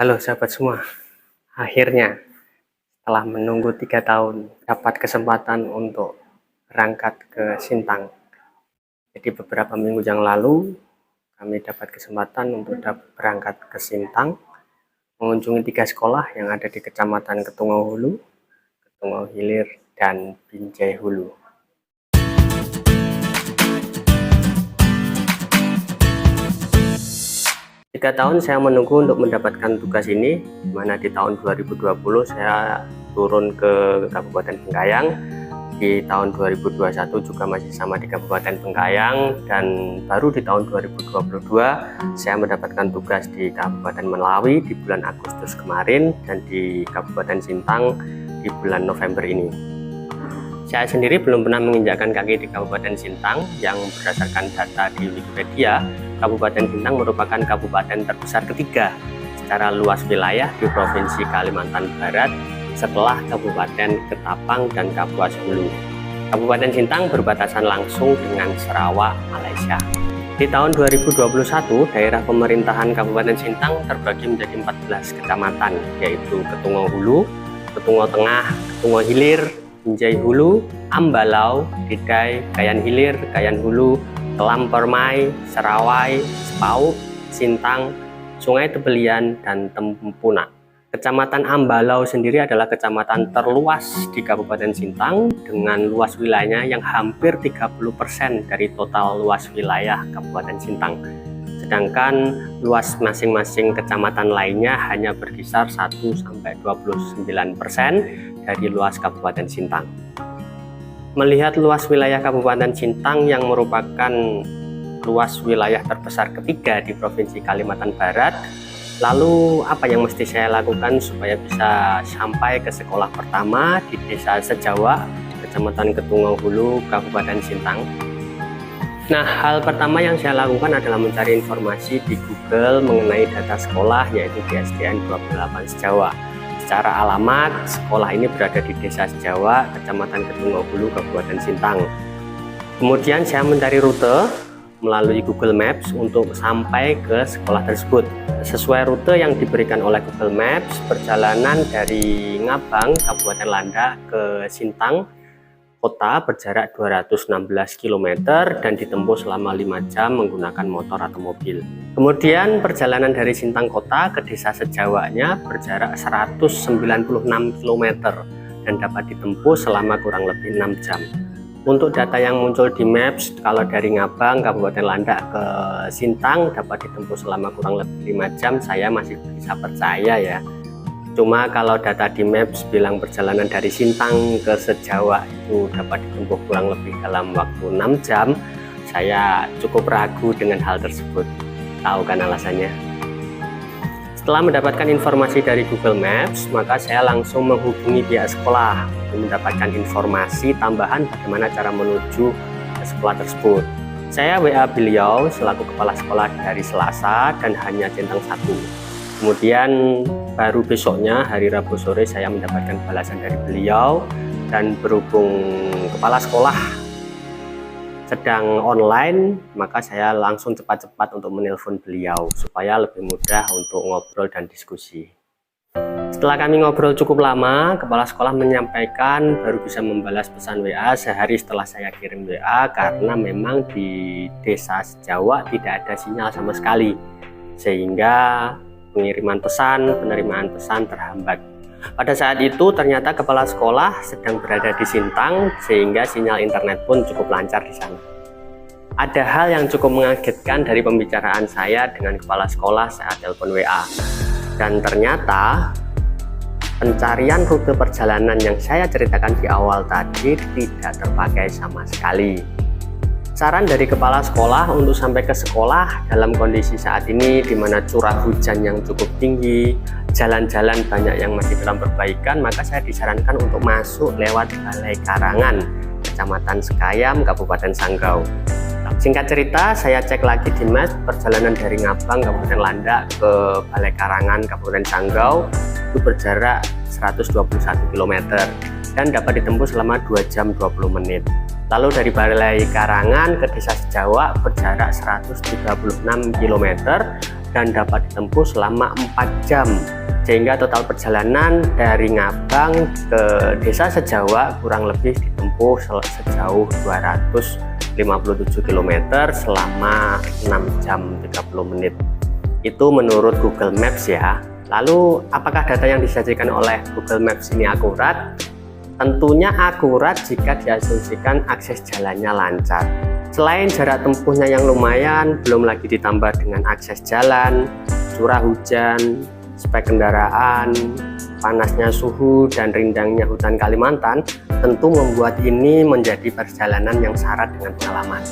Halo sahabat semua, akhirnya setelah menunggu 3 tahun dapat kesempatan untuk berangkat ke Sintang. Jadi beberapa minggu yang lalu kami dapat kesempatan untuk berangkat ke Sintang, mengunjungi 3 sekolah yang ada di Kecamatan Ketungau Hulu, Ketungau Hilir, dan Binjai Hulu. 3 tahun saya menunggu untuk mendapatkan tugas ini, di mana di tahun 2020 saya turun ke Kabupaten Bengkayang, di tahun 2021 juga masih sama di Kabupaten Bengkayang, dan baru di tahun 2022 saya mendapatkan tugas di Kabupaten Melawi di bulan Agustus kemarin dan di Kabupaten Sintang di bulan November ini. Saya sendiri belum pernah menginjakkan kaki di Kabupaten Sintang, yang berdasarkan data di Wikipedia, Kabupaten Sintang merupakan kabupaten terbesar ketiga secara luas wilayah di Provinsi Kalimantan Barat setelah Kabupaten Ketapang dan Kapuas Hulu. Kabupaten Sintang berbatasan langsung dengan Sarawak, Malaysia. Di tahun 2021, daerah pemerintahan Kabupaten Sintang terbagi menjadi 14 kecamatan, yaitu Ketungau Hulu, Ketungau Tengah, Ketungau Hilir, Binjai Hulu, Ambalau, Didai, Kayan Hilir, Kayan Hulu, Kelam Permai, Serawai, Sepauk, Sintang, Sungai Tebelian, dan Tempuna. Kecamatan Ambalau sendiri adalah kecamatan terluas di Kabupaten Sintang dengan luas wilayahnya yang hampir 30% dari total luas wilayah Kabupaten Sintang. Sedangkan luas masing-masing kecamatan lainnya hanya berkisar 1–29% dari luas Kabupaten Sintang. Melihat luas wilayah Kabupaten Sintang yang merupakan luas wilayah terbesar ketiga di Provinsi Kalimantan Barat, lalu apa yang mesti saya lakukan supaya bisa sampai ke sekolah pertama di Desa Sejawa, Kecamatan Ketungau Hulu, Kabupaten Sintang? Nah, hal pertama yang saya lakukan adalah mencari informasi di Google mengenai data sekolah, yaitu di SDN 28 Sejawa. Secara alamat, sekolah ini berada di Desa Sejawa, Kecamatan Ketungau Hulu, Kabupaten Sintang. Kemudian saya mencari rute melalui Google Maps untuk sampai ke sekolah tersebut. Sesuai rute yang diberikan oleh Google Maps, perjalanan dari Ngabang, Kabupaten Landak ke Sintang Kota berjarak 216 km dan ditempuh selama 5 jam menggunakan motor atau mobil. Kemudian perjalanan dari Sintang Kota ke Desa Sejawanya berjarak 196 km dan dapat ditempuh selama kurang lebih 6 jam. Untuk data yang muncul di Maps, kalau dari Ngabang, Kabupaten Landak ke Sintang dapat ditempuh selama kurang lebih 5 jam, saya masih bisa percaya ya. Cuma kalau data di Maps bilang perjalanan dari Sintang ke Sejawa itu dapat ditempuh kurang lebih dalam waktu 6 jam, saya cukup ragu dengan hal tersebut. Tahu kan alasannya? Setelah mendapatkan informasi dari Google Maps, maka saya langsung menghubungi pihak sekolah untuk mendapatkan informasi tambahan bagaimana cara menuju ke sekolah tersebut. Saya WA beliau selaku kepala sekolah di hari Selasa dan hanya centang 1. Kemudian baru besoknya hari Rabu sore saya mendapatkan balasan dari beliau, dan berhubung kepala sekolah sedang online, maka saya langsung cepat-cepat untuk menelpon beliau supaya lebih mudah untuk ngobrol dan diskusi. Setelah kami ngobrol cukup lama, kepala sekolah menyampaikan baru bisa membalas pesan WA sehari setelah saya kirim WA karena memang di Desa Sejawa tidak ada sinyal sama sekali, sehingga pengiriman pesan, penerimaan pesan terhambat. Pada saat itu ternyata kepala sekolah sedang berada di Sintang sehingga sinyal internet pun cukup lancar di sana. Ada hal yang cukup mengagetkan dari pembicaraan saya dengan kepala sekolah saat telepon WA. Dan ternyata pencarian rute perjalanan yang saya ceritakan di awal tadi tidak terpakai sama sekali. Saran dari kepala sekolah untuk sampai ke sekolah dalam kondisi saat ini di mana curah hujan yang cukup tinggi, jalan-jalan banyak yang masih dalam perbaikan, maka saya disarankan untuk masuk lewat Balai Karangan, Kecamatan Sekayam, Kabupaten Sanggau. Singkat cerita, saya cek lagi di Maps, perjalanan dari Ngabang, Kabupaten Landak ke Balai Karangan, Kabupaten Sanggau itu berjarak 121 km dan dapat ditempuh selama 2 jam 20 menit. Lalu dari Balai Karangan ke Desa Sejawa berjarak 136 km dan dapat ditempuh selama 4 jam. Sehingga total perjalanan dari Ngabang ke Desa Sejawa kurang lebih ditempuh sejauh 257 km selama 6 jam 30 menit. Itu menurut Google Maps ya. Lalu apakah data yang disajikan oleh Google Maps ini akurat? Tentunya akurat jika diasumsikan akses jalannya lancar. Selain jarak tempuhnya yang lumayan, belum lagi ditambah dengan akses jalan, curah hujan, spek kendaraan, panasnya suhu, dan rindangnya hutan Kalimantan, tentu membuat ini menjadi perjalanan yang syarat dengan pengalaman.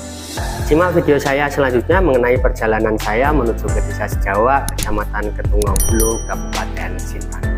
Simak video saya selanjutnya mengenai perjalanan saya menuju ke Desa Sejawa, Kecamatan Ketungau Hulu, Kabupaten Sintang.